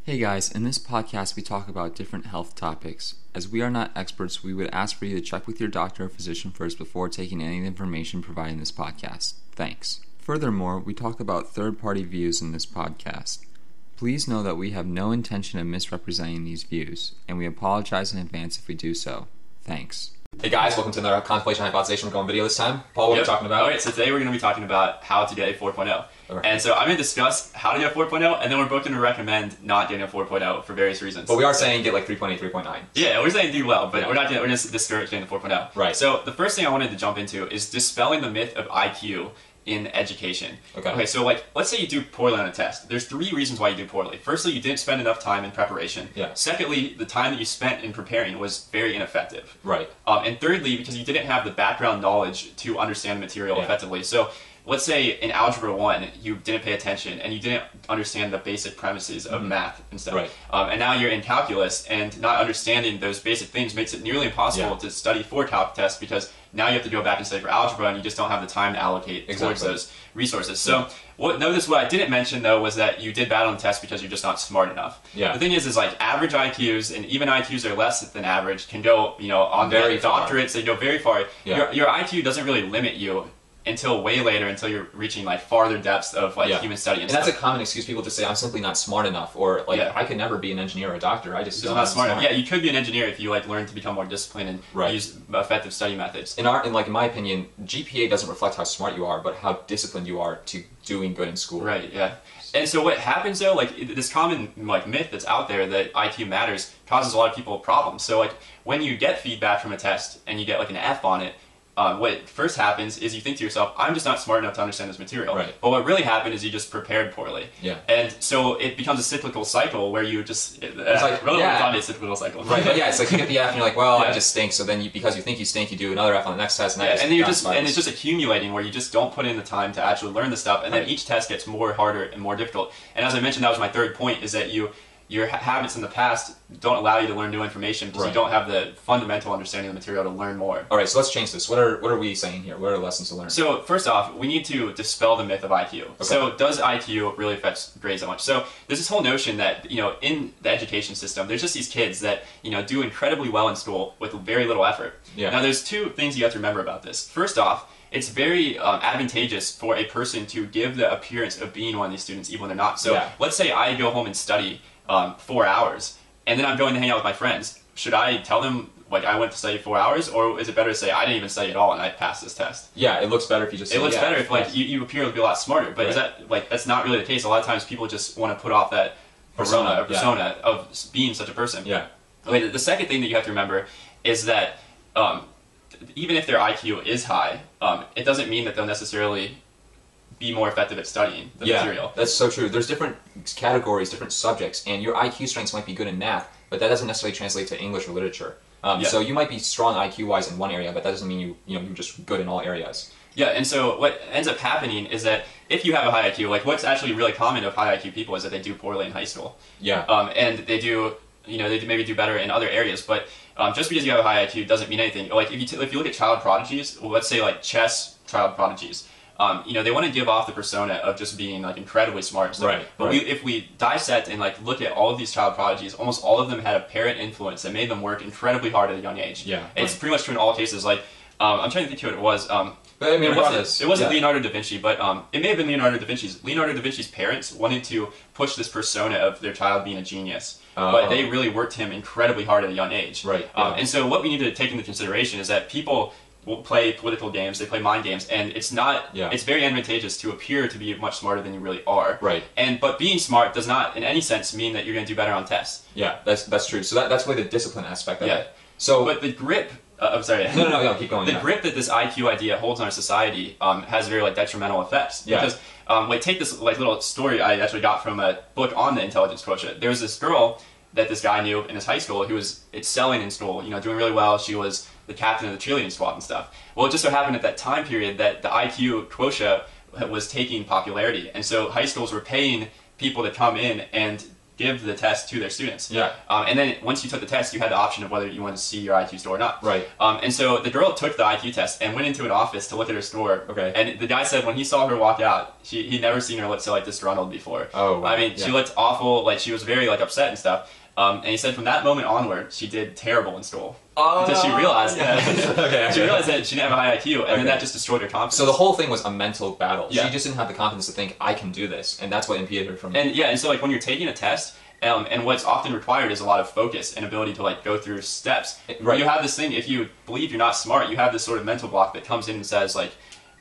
Hey guys, in this podcast we talk about different health topics. As we are not experts, we would ask for you to check with your doctor or physician first before taking any of the information provided in this podcast. Thanks. Furthermore, we talk about third-party views in this podcast. Please know that we have no intention of misrepresenting these views, and we apologize in advance if we do so. Thanks. Hey guys, welcome to another Contemplation Hypothezation. We're going video this time. Paul, what are we talking about? Alright, so today we're going to be talking about how to get a 4.0. Okay. And so I'm going to discuss how to get a 4.0, and then we're both going to recommend not getting a 4.0 for various reasons. But we are saying get like 3.8, 3.9. Yeah, we're saying do well, but we're going to discourage getting the 4.0. Right. So the first thing I wanted to jump into is dispelling the myth of IQ in education. Okay, so like, let's say you do poorly on a test. There's three reasons why you do poorly. Firstly, you didn't spend enough time in preparation. Yeah. Secondly, the time that you spent in preparing was very ineffective. Right. And thirdly, because you didn't have the background knowledge to understand the material effectively. So let's say in Algebra 1, you didn't pay attention and you didn't understand the basic premises of math and stuff. Right. And now you're in calculus, and not understanding those basic things makes it nearly impossible to study for calc tests, because now you have to go back and study for algebra, and you just don't have the time to allocate towards those resources. So notice what I didn't mention, though, was that you did bad on the test because you're just not smart enough. Yeah. The thing is like average IQs and even IQs that are less than average can go, on very doctorates. They go very far. Yeah. Your IQ doesn't really limit you until way later, until you're reaching like farther depths of human study and stuff. That's a common excuse. People just say, I'm simply not smart enough, or like I could never be an engineer or a doctor. I just not smart enough. Yeah, you could be an engineer if you learn to become more disciplined and use effective study methods. In my opinion, GPA doesn't reflect how smart you are, but how disciplined you are to doing good in school. Right. Yeah. And so what happens though, this common myth that's out there that IQ matters causes a lot of people problems. So when you get feedback from a test and you get an F on it, what first happens is you think to yourself, I'm just not smart enough to understand this material. Right. But what really happened is you just prepared poorly. Yeah. And so it becomes a cyclical cycle where you just... It's a cyclical cycle. Right. But yeah, it's like you get the F and you're like, well, I just stink. So then because you think you stink, you do another F on the next test. And it's just accumulating where you just don't put in the time to actually learn the stuff. And then each test gets more harder and more difficult. And as I mentioned, that was my third point, is that your habits in the past don't allow you to learn new information because you don't have the fundamental understanding of the material to learn more. All right, so let's change this. What are we saying here? What are the lessons to learn? So first off, we need to dispel the myth of IQ. Okay. So does IQ really affect grades that much? So there's this whole notion that, in the education system, there's just these kids that, do incredibly well in school with very little effort. Yeah. Now there's two things you have to remember about this. First off, it's very advantageous for a person to give the appearance of being one of these students even when they're not. So let's say I go home and study 4 hours, and then I'm going to hang out with my friends. Should I tell them I went to study 4 hours, or is it better to say I didn't even study at all and I passed this test? Yeah, it looks better if you just say, it looks better if you appear to be a lot smarter, but is that that's not really the case. A lot of times people just want to put off that persona of being such a person. Yeah. Okay, the second thing that you have to remember is that even if their IQ is high, it doesn't mean that they'll necessarily be more effective at studying the material. That's so true. There's different categories, different subjects, and your IQ strengths might be good in math, but that doesn't necessarily translate to English or literature. So you might be strong IQ-wise in one area, but that doesn't mean you're just good in all areas. Yeah, and so what ends up happening is that if you have a high IQ, what's actually really common of high IQ people is that they do poorly in high school. Yeah. And they do, they maybe do better in other areas, but just because you have a high IQ doesn't mean anything. If you look at child prodigies, let's say chess child prodigies, they want to give off the persona of just being incredibly smart. But if we dissect and look at all of these child prodigies, almost all of them had a parent influence that made them work incredibly hard at a young age. Yeah. It's pretty much true in all cases. I'm trying to think who it was. But I mean, it wasn't Leonardo da Vinci, but it may have been Leonardo da Vinci's. Leonardo da Vinci's parents wanted to push this persona of their child being a genius, but they really worked him incredibly hard at a young age. Right. And so what we need to take into consideration is that people will play political games, they play mind games, and it's very advantageous to appear to be much smarter than you really are. Right. But being smart does not in any sense mean that you're going to do better on tests. Yeah, that's true. So that's really the discipline aspect of it. So, but the grip I'm sorry. No, keep going. The grip that this IQ idea holds on our society has very detrimental effects. Yeah. Because take this little story I actually got from a book on the intelligence quotient. There was this girl that this guy knew in his high school who was excelling in school, doing really well. She was the captain of the cheerleading squad and stuff. Well, it just so happened at that time period that the IQ quotient was taking popularity, and so high schools were paying people to come in and give the test to their students. Yeah. And then once you took the test, you had the option of whether you wanted to see your IQ score or not. Right. And so the girl took the IQ test and went into an office to look at her score. Okay. And the guy said when he saw her walk out, he'd never seen her look so like disgruntled before. Oh. Wow. I mean, she looked awful. Like she was very like upset and stuff. And he said from that moment onward, she did terrible in school. Because she realized that she realized that she didn't have a high IQ, and then that just destroyed her confidence. So the whole thing was a mental battle. Yeah. She just didn't have the confidence to think, I can do this, and that's what impeded her from. And so like when you're taking a test, and what's often required is a lot of focus and ability to like go through steps. Right. You have this thing, if you believe you're not smart, you have this sort of mental block that comes in and says like,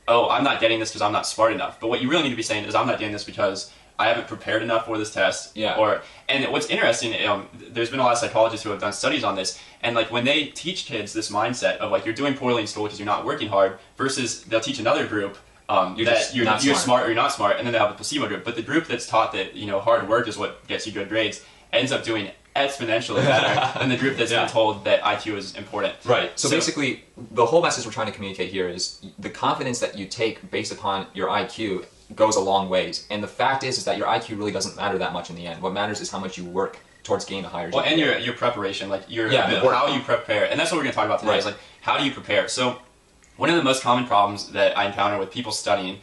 oh, I'm not getting this because I'm not smart enough. But what you really need to be saying is, I'm not getting this because I haven't prepared enough for this test. Yeah. And what's interesting, there's been a lot of psychologists who have done studies on this, and like when they teach kids this mindset of like you're doing poorly in school because you're not working hard, versus they'll teach another group you're smart or you're not smart, and then they have a placebo group. But the group that's taught that hard work is what gets you good grades ends up doing exponentially better than the group that's been told that IQ is important. Right. So basically, the whole message we're trying to communicate here is the confidence that you take based upon your IQ goes a long ways. And the fact is that your IQ really doesn't matter that much in the end. What matters is how much you work towards gaining a higher GPA. Well, and your preparation, like how you prepare. And that's what we're going to talk about today, is like, how do you prepare? So one of the most common problems that I encounter with people studying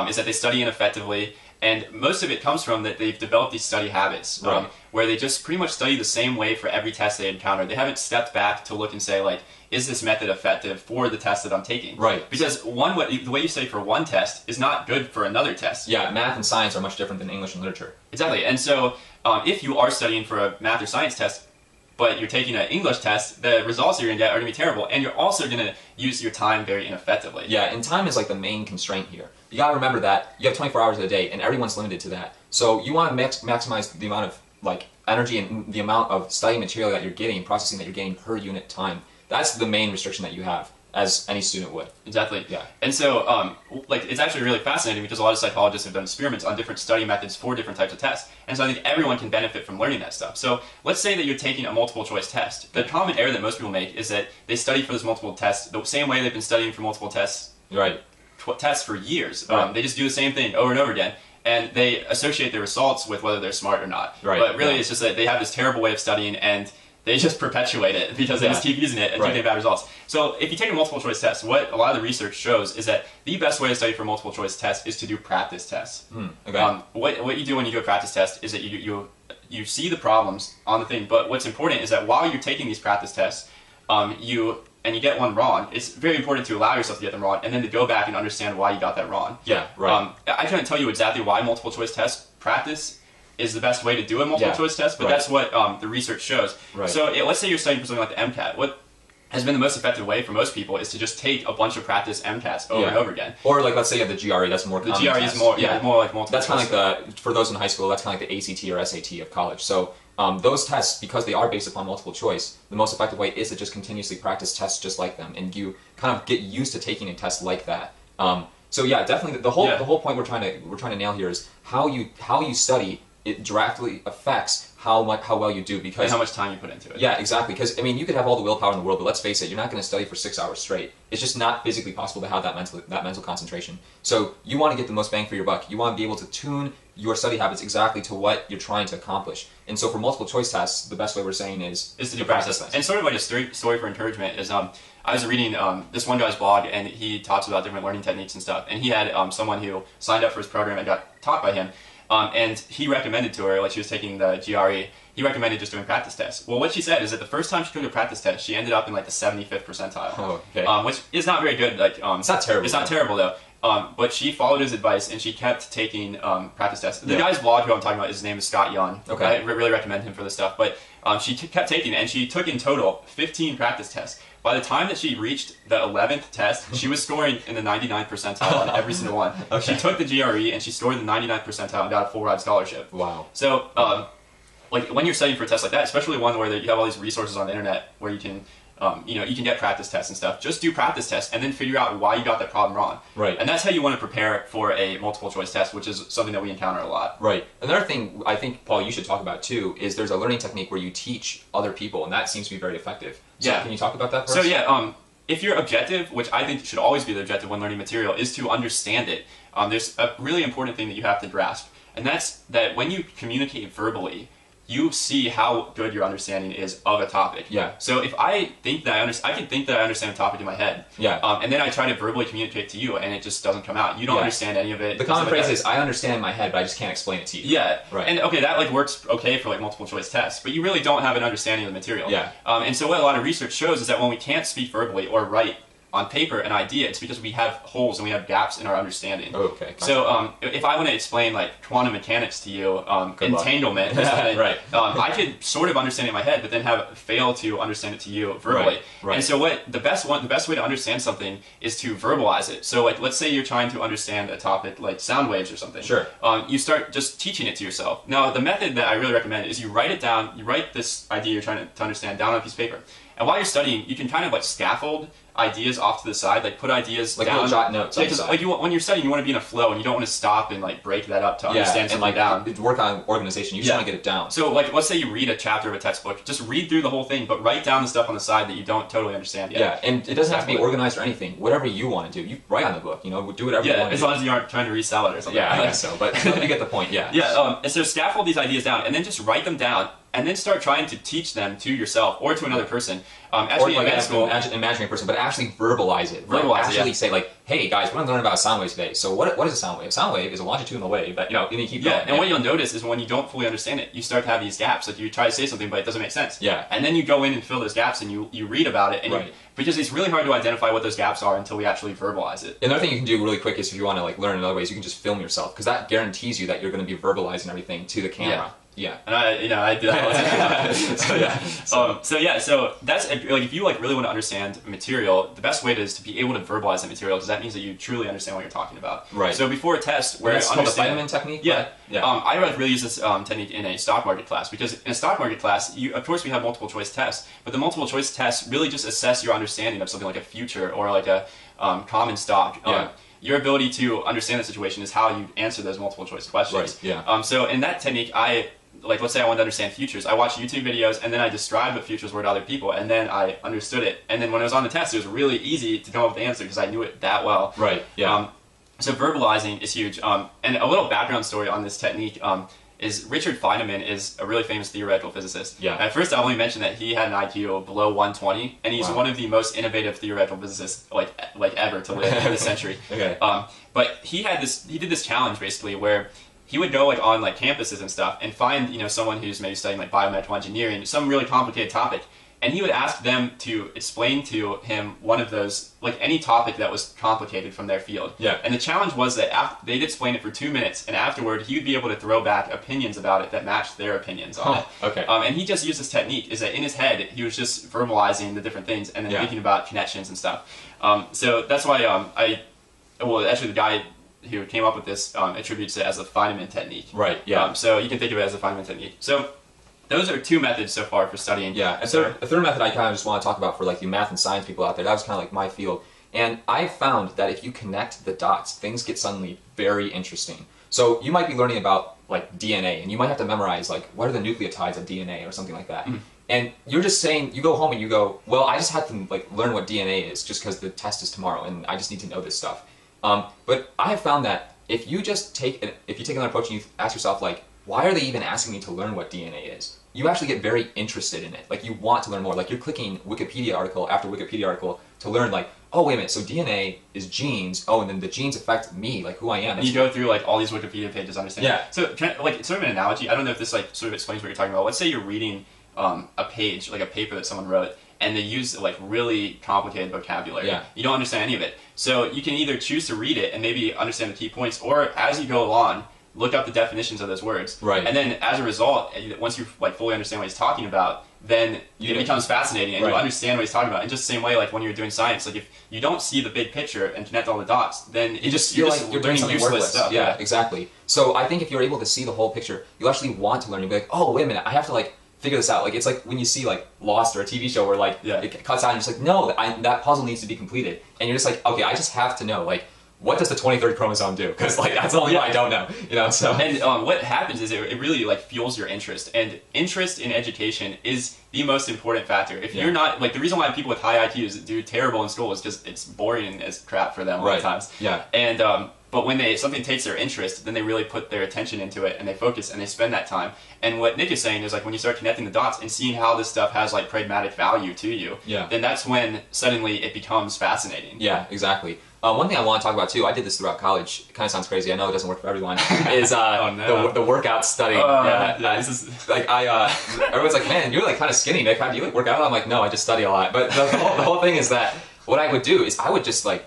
is that they study ineffectively. And most of it comes from that they've developed these study habits where they just pretty much study the same way for every test they encounter. They haven't stepped back to look and say, like, is this method effective for the test that I'm taking? Right. Because the way you study for one test is not good for another test. Yeah, math and science are much different than English and literature. Exactly. And so if you are studying for a math or science test, but you're taking an English test, the results you're going to get are going to be terrible. And you're also going to use your time very ineffectively. Yeah, and time is like the main constraint here. You got to remember that you have 24 hours in a day, and everyone's limited to that. So you want to maximize the amount of like energy and the amount of study material that you're getting, processing that you're getting per unit time. That's the main restriction that you have, as any student would. Exactly. Yeah. And so, like, it's actually really fascinating because a lot of psychologists have done experiments on different study methods for different types of tests. And so I think everyone can benefit from learning that stuff. So let's say that you're taking a multiple choice test. The common error that most people make is that they study for this multiple test the same way they've been studying for multiple tests. Right. Tests for years. Right. They just do the same thing over and over again. And they associate their results with whether they're smart or not. Right. But really, it's just that they have this terrible way of studying, and they just perpetuate it because they just keep using it and keep getting bad results. So if you take a multiple choice test, what a lot of the research shows is that the best way to study for multiple choice tests is to do practice tests. Okay. What you do when you do a practice test is that you see the problems on the thing, but what's important is that while you're taking these practice tests, you get one wrong, it's very important to allow yourself to get them wrong, and then to go back and understand why you got that wrong. Yeah, right. I can't tell you exactly why multiple choice test practice is the best way to do a multiple choice test, but that's what the research shows. Right. So let's say you're studying for something like the MCAT. What has been the most effective way for most people is to just take a bunch of practice MCATs over and over again. Or like, let's say you have the GRE, that's more common. The GRE is more like multiple That's kind of like for those in high school, that's kind of like the ACT or SAT of college. So those tests, because they are based upon multiple choice, the most effective way is to just continuously practice tests just like them, and you kind of get used to taking a test like that. So yeah, definitely the whole point we're trying to nail here is how you study. It directly affects how well you do, because and how much time you put into it. Yeah, exactly. Because I mean, you could have all the willpower in the world, but let's face it, you're not going to study for 6 hours straight. It's just not physically possible to have that mental concentration. So you want to get the most bang for your buck. You want to be able to tune your study habits exactly to what you're trying to accomplish. And so for multiple choice tests, the best way we're saying is to do practice. And sort of like a story for encouragement is I was reading this one guy's blog, and he talks about different learning techniques and stuff. And he had someone who signed up for his program and got taught by him. And he recommended to her, like she was taking the GRE, he recommended just doing practice tests. Well, what she said is that the first time she took a practice test, she ended up in like the 75th percentile. Oh, okay. Which is not very good. Like it's not terrible. It's not terrible though. But she followed his advice and she kept taking practice tests. The guy's blog who I'm talking about, his name is Scott Young. Okay. I really recommend him for this stuff. But she kept taking it, and she took in total 15 practice tests. By the time that she reached the 11th test, she was scoring in the 99th percentile on every single one. Okay. She took the GRE and she scored the 99th percentile and got a full ride scholarship. Wow. So, like when you're studying for a test like that, especially one where you have all these resources on the internet where you can, you can get practice tests and stuff. Just do practice tests and then figure out why you got that problem wrong. Right. And that's how you want to prepare for a multiple choice test, which is something that we encounter a lot. Right. Another thing I think, Paul, you should talk about too is there's a learning technique where you teach other people, and that seems to be very effective. So yeah. Can you talk about that for us? So yeah. If your objective, which I think should always be the objective when learning material, is to understand it, there's a really important thing that you have to grasp, and that's that when you communicate verbally, you see how good your understanding is of a topic. Yeah. So if I think that I can think that I understand a topic in my head. Yeah. And then I try to verbally communicate to you, and it just doesn't come out. You don't understand any of it. The common phrase is, I understand in my head, but I just can't explain it to you. Yeah. Right. And okay, that like works okay for like multiple choice tests, but you really don't have an understanding of the material. Yeah. And so what a lot of research shows is that when we can't speak verbally or write on paper an idea, it's because we have holes and we have gaps in our understanding. Oh, okay. Gotcha. So if I want to explain like quantum mechanics to you, entanglement, right. I could sort of understand it in my head, but then fail to understand it to you verbally. Right. And so the best way to understand something is to verbalize it. So like, let's say you're trying to understand a topic like sound waves or something. Sure. You start just teaching it to yourself. Now, the method that I really recommend is you write it down. You write this idea you're trying to understand down on a piece of paper. And while you're studying, you can kind of like scaffold ideas off to the side, like put ideas like down. little jot notes on the side. Like when you're studying, you want to be in a flow, and you don't want to stop and like break that up to understand something like, down. Work on organization. You just want to get it down. So like, let's say you read a chapter of a textbook, just read through the whole thing, but write down the stuff on the side that you don't totally understand yet. Yeah, and it doesn't have to be organized or anything. Whatever you want to do, you write on the book. You know, do whatever you want. Yeah, as long as you aren't trying to resell it or something. Yeah, I guess so. But you get the point. Yeah. Yeah. And so scaffold these ideas down, and then just write them down. And then start trying to teach them to yourself or to another person. Actually, or like imagining a person, but actually verbalize it. Actually say like, "Hey guys, we're going to learn about sound waves today. So what is a sound wave? A sound wave is a longitudinal wave that and you keep going." And what you'll notice is when you don't fully understand it, you start to have these gaps. Like you try to say something, but it doesn't make sense. Yeah. And then you go in and fill those gaps, and you read about it, and because it's really hard to identify what those gaps are until we actually verbalize it. Another thing you can do really quick is if you want to like learn in other ways, you can just film yourself because that guarantees you that you're going to be verbalizing everything to the camera. Yeah. And I do that all the time. So that's like if you like really want to understand material, the best way is to be able to verbalize that material because that means that you truly understand what you're talking about. Right. So before a test, where it's called the Feynman technique. Yeah. Yeah. I really use this technique in a stock market class because in a stock market class, of course we have multiple choice tests, but the multiple choice tests really just assess your understanding of something like a future or like a common stock. Your ability to understand the situation is how you answer those multiple choice questions. Right. Yeah. So in that technique, let's say I wanted to understand futures. I watched YouTube videos and then I described what futures were to other people and then I understood it. And then when I was on the test, it was really easy to come up with the answer because I knew it that well. Right, yeah. So verbalizing is huge. And a little background story on this technique is Richard Feynman is a really famous theoretical physicist. Yeah. At first, I only mentioned that he had an IQ below 120, and he's one of the most innovative theoretical physicists like ever to live in this century. Okay. But he did this challenge basically where he would go on campuses and stuff and find someone who's maybe studying like biomedical engineering, some really complicated topic, and he would ask them to explain to him one of those, like any topic that was complicated from their field. Yeah. And the challenge was that they'd explain it for 2 minutes, and afterward he would be able to throw back opinions about it that matched their opinions on it. Okay. And he just used this technique, is that in his head he was just verbalizing the different things and then thinking about connections and stuff. So that's why actually the guy who came up with this attributes it as a Feynman technique. Right, yeah. So you can think of it as a Feynman technique. So those are two methods so far for studying. Yeah, and so a third method I kind of just want to talk about for like the math and science people out there, that was kind of like my field. And I found that if you connect the dots, things get suddenly very interesting. So you might be learning about like DNA, and you might have to memorize like what are the nucleotides of DNA or something like that. Mm. And you're just saying, you go home and you go, well, I just had to like learn what DNA is just because the test is tomorrow, and I just need to know this stuff. But I have found that if you take another approach and you ask yourself like, why are they even asking me to learn what DNA is? You actually get very interested in it. Like you want to learn more. Like you're clicking Wikipedia article after Wikipedia article to learn like, oh wait a minute, so DNA is genes. Oh, and then the genes affect me, like who I am. And you go through like all these Wikipedia pages, understand. Yeah. So like sort of an analogy. I don't know if this like sort of explains what you're talking about. Let's say you're reading a page, like a paper that someone wrote, and they use like really complicated vocabulary. Yeah. You don't understand any of it. So you can either choose to read it and maybe understand the key points, or as you go along, look up the definitions of those words. Right. And then as a result, once you like fully understand what he's talking about, then it becomes fascinating and you understand what he's talking about. In just the same way, like when you're doing science, like if you don't see the big picture and connect all the dots, then you're just doing something worthless stuff. Yeah, exactly. So I think if you're able to see the whole picture, you'll actually want to learn. You'll be like, oh, wait a minute, I have to like figure this out. Like it's like when you see like Lost or a TV show where like it cuts out and you're just like, no, that puzzle needs to be completed. And you're just like, okay, I just have to know, like, what does the 23rd chromosome do? Because like that's the only one I don't know, you know. So and what happens is it really like fuels your interest, and interest in education is the most important factor. If you're not like, the reason why people with high IQs do terrible in school is because it's boring as crap for them a lot of times. Yeah. And But when something takes their interest, then they really put their attention into it and they focus and they spend that time. And what Nick is saying is like when you start connecting the dots and seeing how this stuff has like pragmatic value to you, then that's when suddenly it becomes fascinating. Yeah, exactly. One thing I want to talk about too, I did this throughout college. It kind of sounds crazy. I know it doesn't work for everyone. Is the workout study. This is like everyone's like, man, you're like kind of skinny, Nick. How do you like work out? I'm like, no, I just study a lot. But the whole thing is that what I would do is I would just go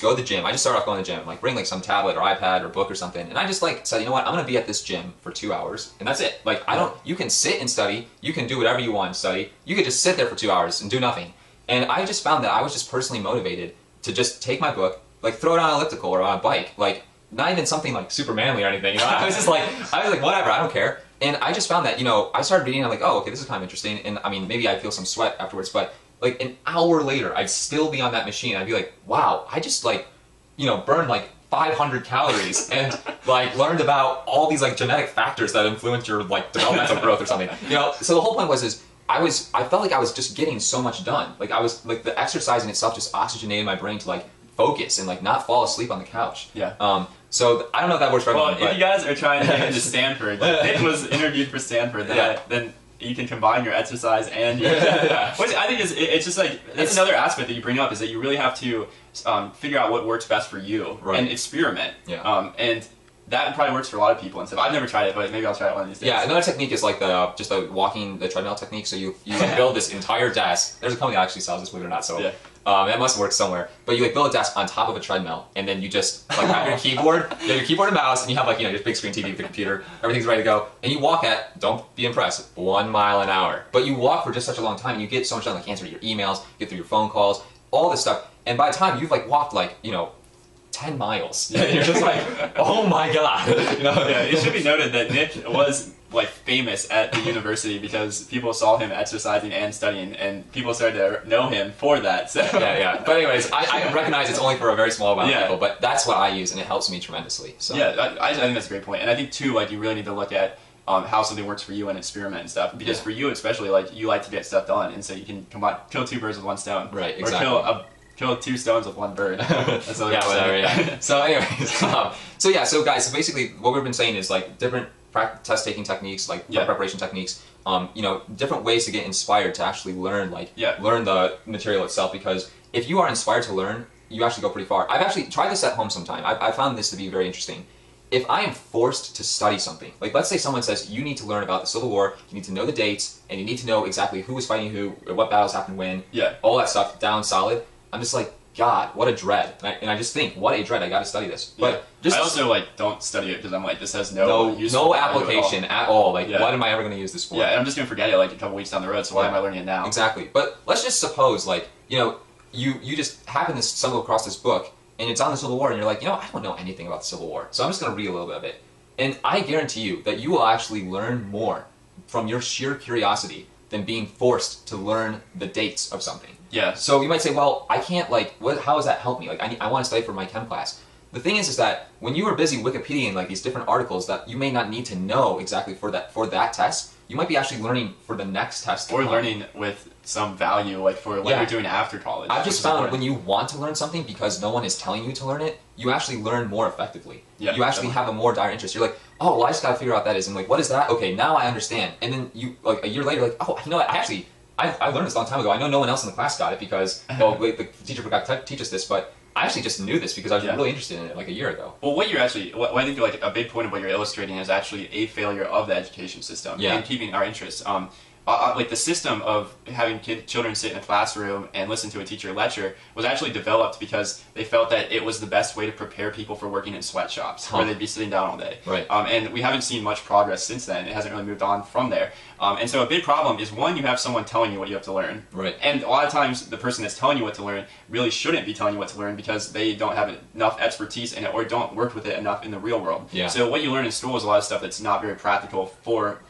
to the gym. I just start off going to the gym, like bring like some tablet or iPad or book or something, and I just like said, you know what, I'm gonna be at this gym for 2 hours, and that's it. Like you can sit and study, you can do whatever you want and study. You could just sit there for 2 hours and do nothing. And I just found that I was just personally motivated to just take my book, like throw it on an elliptical or on a bike, like not even something like super manly or anything. You know, I was like whatever, I don't care. And I just found that, you know, I started reading, I'm like, oh, okay, this is kind of interesting. And I mean, maybe I'd feel some sweat afterwards, but like an hour later, I'd still be on that machine. I'd be like, wow, I just like, you know, burned like 500 calories and like learned about all these like genetic factors that influence your like developmental growth or something. You know, so the whole point was I felt like I was just getting so much done. Like I was like the exercise in itself just oxygenated my brain to like focus and like not fall asleep on the couch. Yeah. So I don't know if that works for everyone. Well, if you guys are trying to get into Stanford, Nick was interviewed for Stanford, then you can combine your exercise and your... Which I think it's just like, that's another aspect that you bring up, is that you really have to figure out what works best for you and experiment. And that probably works for a lot of people and stuff. I've never tried it, but maybe I'll try it one of these days. Yeah, another technique is like the treadmill technique. So you like build this entire desk. There's a company that actually sells this, believe it or not. So that must work somewhere. But you like build a desk on top of a treadmill, and then you just like have your keyboard, and mouse, and you have like, you know, your big screen TV with the computer. Everything's ready to go, and you walk at, don't be impressed, 1 mile an hour. But you walk for just such a long time, and you get so much done, like answer your emails, get through your phone calls, all this stuff. And by the time you've like walked like, you know, 10 miles. You're just like, oh my god. You know? Yeah, it should be noted that Nick was like famous at the university because people saw him exercising and studying, and people started to know him for that. So. Yeah. But anyways, I recognize it's only for a very small amount of people, but that's what I use, and it helps me tremendously. So. Yeah, I think that's a great point. And I think too, like, you really need to look at how something works for you and experiment and stuff. Because for you especially, like, you like to get stuff done, and so you can kill two birds with one stone. Right, exactly. Or kill two stones with one bird. That's what whatever. So anyways, so guys, so basically what we've been saying is like different test taking techniques, like preparation techniques, you know, different ways to get inspired to actually learn, learn the material itself. Because if you are inspired to learn, you actually go pretty far. I've actually tried this at home sometime. I found this to be very interesting. If I am forced to study something, like let's say someone says you need to learn about the Civil War, you need to know the dates, and you need to know exactly who was fighting who, what battles happened when, all that stuff down solid. I'm just like, God, what a dread. And I just think, what a dread, I gotta study this. But I also like don't study it because I'm like, this has no application at all. Like, what am I ever gonna use this for? Yeah, and I'm just gonna forget it like a couple weeks down the road, so why am I learning it now? Exactly. But let's just suppose, like, you know, you just happen to stumble across this book, and it's on the Civil War, and you're like, you know, I don't know anything about the Civil War, so I'm just gonna read a little bit of it. And I guarantee you that you will actually learn more from your sheer curiosity than being forced to learn the dates of something. Yeah. So you might say, well, I can't, like, how does that help me? Like, I want to study for my chem class. The thing is that when you are busy Wikipediaing like these different articles that you may not need to know exactly for that test, you might be actually learning for the next test. Or learning with some value, like for what you're doing after college. I've just found when you want to learn something because no one is telling you to learn it, you actually learn more effectively. Yeah, you actually have a more dire interest. You're like, oh, well, I just gotta figure out what that is. And like, what is that? Okay, now I understand. And then you, like, a year later, like, oh, you know what, I learned this a long time ago. I know no one else in the class got it because, well, the teacher forgot to teach us this, but I actually just knew this because I was really interested in it like a year ago. Well, what I think like a big point of what you're illustrating is actually a failure of the education system and keeping our interests. Like the system of having children sit in a classroom and listen to a teacher lecture was actually developed because they felt that it was the best way to prepare people for working in sweatshops where they'd be sitting down all day. Right. And we haven't seen much progress since then. It hasn't really moved on from there. And so a big problem is, one, you have someone telling you what you have to learn. Right. And a lot of times the person that's telling you what to learn really shouldn't be telling you what to learn because they don't have enough expertise in it or don't work with it enough in the real world. Yeah. So what you learn in school is a lot of stuff that's not very practical for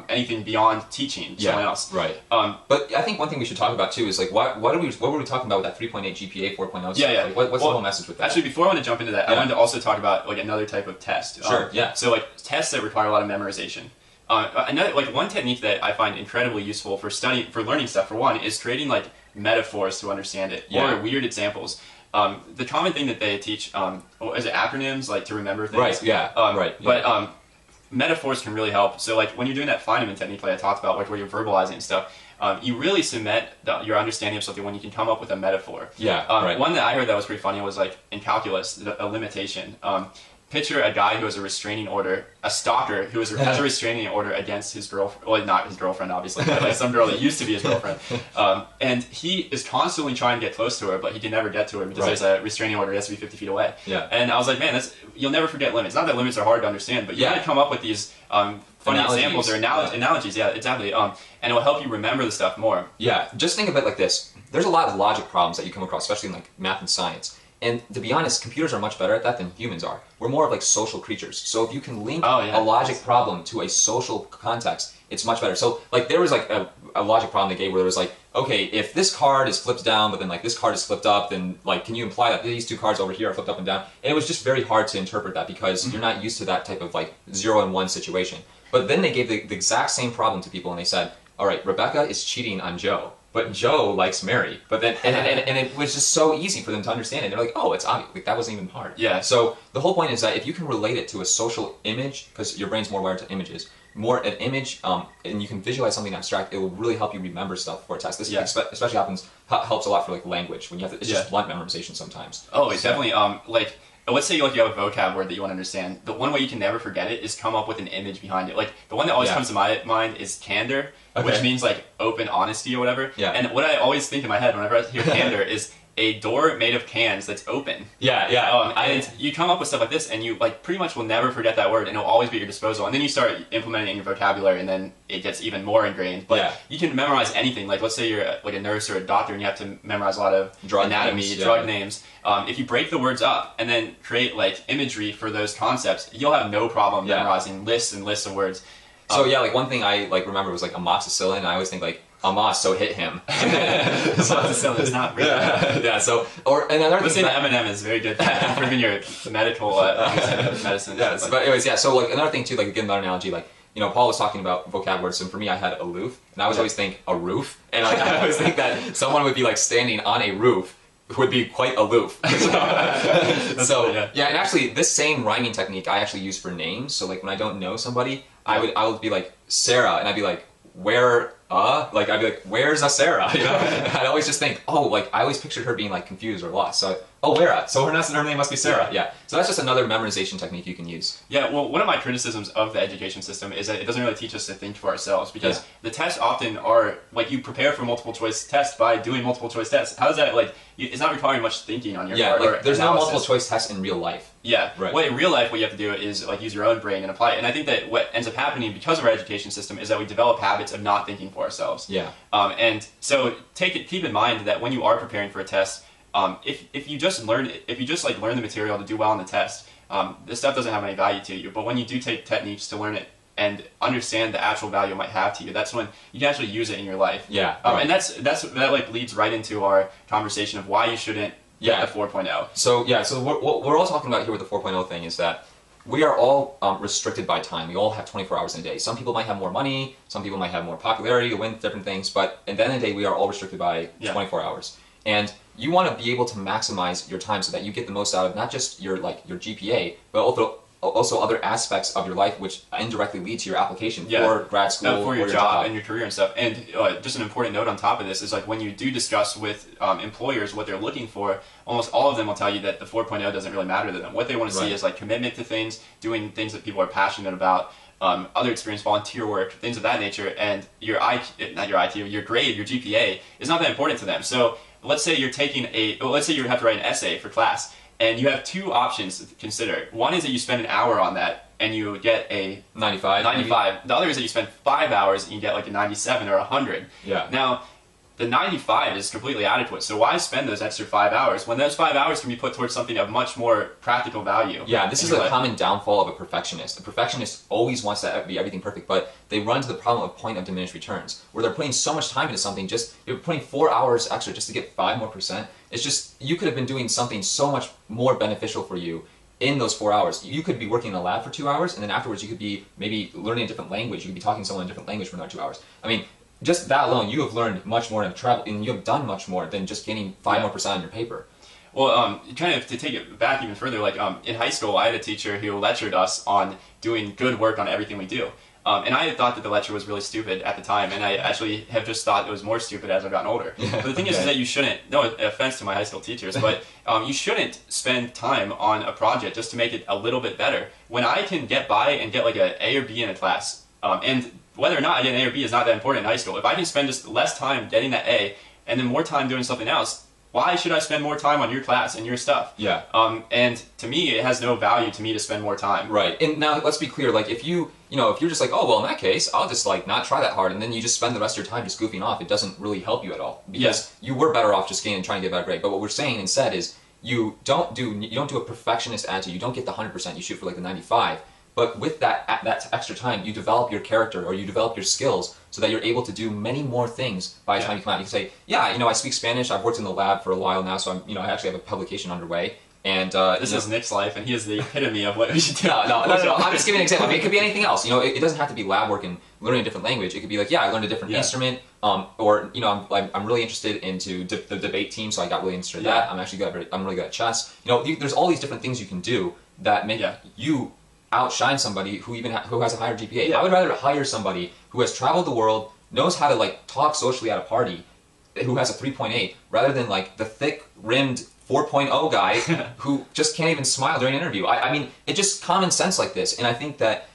anything beyond teaching someone else. Right. But I think one thing we should talk about too is like what were we talking about with that 3.8 GPA 4.0? Yeah. Like, what's the whole message with that? Actually, before I want to jump into that, I wanted to also talk about like another type of test. Sure. So like tests that require a lot of memorization. One technique that I find incredibly useful for learning stuff, for one, is creating like metaphors to understand it or weird examples. the common thing that they teach is it acronyms, like to remember things. Right. Yeah. Right. Yeah. But metaphors can really help. So like when you're doing that Feynman technique, like I talked about, like where you're verbalizing and stuff. You really cement your understanding of something when you can come up with a metaphor. Yeah. Right. One that I heard that was pretty funny was like in calculus, a limitation. Picture a guy who has a restraining order, a stalker who has a restraining order against his girlfriend, well, not his girlfriend, obviously, but like some girl that used to be his girlfriend. And he is constantly trying to get close to her, but he can never get to her because there's a restraining order. He has to be 50 feet away. Yeah. And I was like, man, you'll never forget limits. Not that limits are hard to understand, but you gotta come up with these funny examples or analogies. Yeah, exactly. And it will help you remember the stuff more. Yeah. Just think of it like this. There's a lot of logic problems that you come across, especially in like math and science. And to be honest, computers are much better at that than humans are. We're more of like social creatures. So if you can link a logic problem to a social context, it's much better. So like there was like a logic problem they gave where there was like, okay, if this card is flipped down, but then like this card is flipped up, then like can you imply that these two cards over here are flipped up and down? And it was just very hard to interpret that because you're not used to that type of like 0 and 1 situation. But then they gave the exact same problem to people and they said, all right, Rebecca is cheating on Joe. But Joe likes Mary. But then, and it was just so easy for them to understand it. They're like, oh, it's obvious. Like, that wasn't even hard. Yeah. So the whole point is that if you can relate it to a social image, because your brain's more wired to images, more an image, and you can visualize something abstract, it will really help you remember stuff for a test. This especially helps a lot for like language when you have to. It's just blunt memorization sometimes. Oh, it's definitely like. Let's say like you have a vocab word that you want to understand. The one way you can never forget it is come up with an image behind it. Like the one that always comes to my mind is candor, which means like open honesty or whatever. Yeah. And what I always think in my head whenever I hear candor is a door made of cans that's open. Yeah, yeah. And you come up with stuff like this, and you like pretty much will never forget that word, and it'll always be at your disposal. And then you start implementing it in your vocabulary, and then it gets even more ingrained. But you can memorize anything. Like let's say you're like a nurse or a doctor, and you have to memorize a lot of anatomy, drug names. If you break the words up and then create like imagery for those concepts, you'll have no problem memorizing lists and lists of words. So yeah, like one thing I like remember was like amoxicillin, and I always think like Amos, so hit him. Amoxicillin is not real. Yeah. So and another thing. Listening to Eminem is very good at improving your medical medicine. Yeah. But anyways, yeah. So like another thing too, like again, another analogy, like Paul was talking about vocab words, and for me, I had aloof, and I was always think a roof, and like I always think that someone would be like standing on a roof would be quite aloof. And actually, this same rhyming technique I actually use for names. So like when I don't know somebody, I would be like Sarah, and I'd be like, where? Like I'd be like, where's a Sarah? I'd always just think, oh, like I always pictured her being like confused or lost. So where? So her name must be Sarah. Yeah. So that's just another memorization technique you can use. Yeah. Well, one of my criticisms of the education system is that it doesn't really teach us to think for ourselves because the tests often are like you prepare for multiple choice tests by doing multiple choice tests. How does that like? It's not requiring much thinking on your part. Yeah. Like there's no multiple choice tests in real life. Yeah. Right. Well, in real life, what you have to do is like use your own brain and apply it. And I think that what ends up happening because of our education system is that we develop habits of not thinking for ourselves. Yeah. And so keep in mind that when you are preparing for a test, if you just learn the material to do well on the test, this stuff doesn't have any value to you. But when you do take techniques to learn it and understand the actual value it might have to you, that's when you can actually use it in your life. Yeah. And that like leads right into our conversation of why you shouldn't get the 4.0. So what we're all talking about here with the 4.0 thing is that we are all restricted by time. We all have 24 hours in a day. Some people might have more money, some people might have more popularity to win different things, but at the end of the day, we are all restricted by 24 hours. And you want to be able to maximize your time so that you get the most out of not just your GPA, but also other aspects of your life which indirectly lead to your application for grad school, for your job and your career and stuff. And just an important note on top of this is like when you do discuss with employers what they're looking for, almost all of them will tell you that the 4.0 doesn't really matter to them. What they want to see is like commitment to things, doing things that people are passionate about, other experience, volunteer work, things of that nature, and your your grade, your GPA is not that important to them. So let's say you're let's say you have to write an essay for class, and you have two options to consider. One is that you spend an hour on that and you get a 95. The other is that you spend 5 hours and you get like a 97 or 100. Yeah. Now, the 95 is completely adequate, so why spend those extra 5 hours when those 5 hours can be put towards something of much more practical value? Yeah, this is a common downfall of a perfectionist. A perfectionist always wants to be everything perfect, but they run to the problem of point of diminished returns, where they're putting so much time into something, you're putting 4 hours extra just to get 5 more %. It's just, you could have been doing something so much more beneficial for you in those 4 hours. You could be working in a lab for 2 hours, and then afterwards you could be maybe learning a different language. You could be talking to someone in a different language for another 2 hours. I mean, just that alone, you have learned much more and you have done much more than just gaining 5 more % on your paper. Well, kind of to take it back even further, like in high school, I had a teacher who lectured us on doing good work on everything we do. And I had thought that the lecture was really stupid at the time, and I actually have just thought it was more stupid as I've gotten older. But the thing is that you shouldn't, no offense to my high school teachers, but you shouldn't spend time on a project just to make it a little bit better. When I can get by and get like an A or B in a class, and whether or not I get an A or B is not that important in high school. If I can spend just less time getting that A, and then more time doing something else, why should I spend more time on your class and your stuff? Yeah. And to me, it has no value to me to spend more time. Right. And now let's be clear. Like if you're just like, oh well, in that case, I'll just like not try that hard, and then you just spend the rest of your time just goofing off. It doesn't really help you at all because you were better off just getting and trying to get a better grade. But what we're saying instead is you don't do a perfectionist attitude. You don't get the 100%. You shoot for like the 95. But with that extra time, you develop your character or you develop your skills so that you're able to do many more things by the time you come out. You can say, yeah, I speak Spanish. I've worked in the lab for a while now, so I actually have a publication underway. And this is Nick's life, and he is the epitome of what we should do. No. I'm just giving an example. I mean, it could be anything else. It doesn't have to be lab work and learning a different language. It could be like, I learned a different instrument, or I'm really interested into the debate team, so I got really interested in that. I'm really good at chess. There's all these different things you can do that make you outshine somebody who has a higher GPA. I would rather hire somebody who has traveled the world, knows how to like talk socially at a party, who has a 3.8, rather than like the thick-rimmed 4.0 guy who just can't even smile during an interview. I mean, it's just common sense like this, and I think that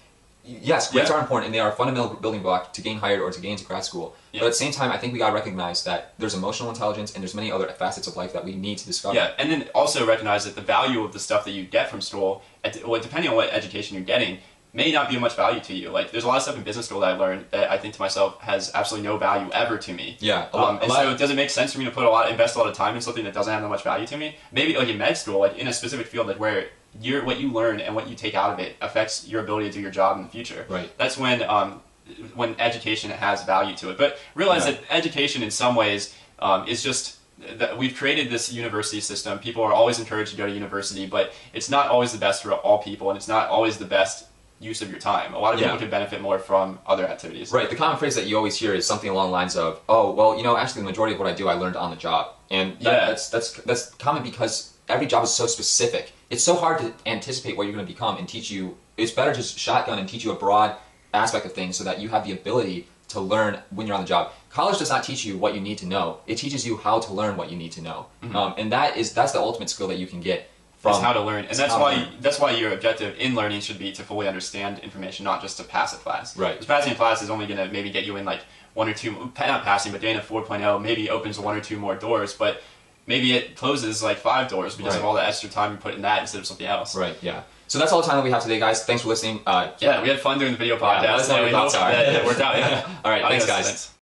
yes, grades are important and they are a fundamental building block to gain hired or to gain into grad school. But at the same time, I think we gotta recognize that there's emotional intelligence and there's many other facets of life that we need to discover. Yeah, and then also recognize that the value of the stuff that you get from school, depending on what education you're getting, may not be of much value to you. Like, there's a lot of stuff in business school that I learned that I think to myself has absolutely no value ever to me. Yeah. So does it make sense for me to invest a lot of time in something that doesn't have that much value to me? Maybe like in med school, like in a specific field, like where what you learn and what you take out of it affects your ability to do your job in the future. Right. That's when education has value to it. But realize that education in some ways is just that we've created this university system. People are always encouraged to go to university, but it's not always the best for all people, and it's not always the best use of your time. A lot of people could benefit more from other activities. Right. The common phrase that you always hear is something along the lines of, "Oh, well, actually, the majority of what I do, I learned on the job," and that's common because every job is so specific. It's so hard to anticipate what you're going to become and teach you. It's better just shotgun and teach you a broad aspect of things so that you have the ability to learn when you're on the job. College does not teach you what you need to know. It teaches you how to learn what you need to know, and that's the ultimate skill that you can get. It's how to learn, and that's why your objective in learning should be to fully understand information, not just to pass a class. Right. Because passing a class is only going to maybe get you in like one or two, not passing, but getting a 4.0 maybe opens one or two more doors, but maybe it closes like 5 doors because of all the extra time you put in that instead of something else. Right. Yeah. So that's all the time that we have today, guys. Thanks for listening. We had fun doing the video podcast. Let us know what your thoughts are. It worked out. Yeah. All right. Thanks, guys.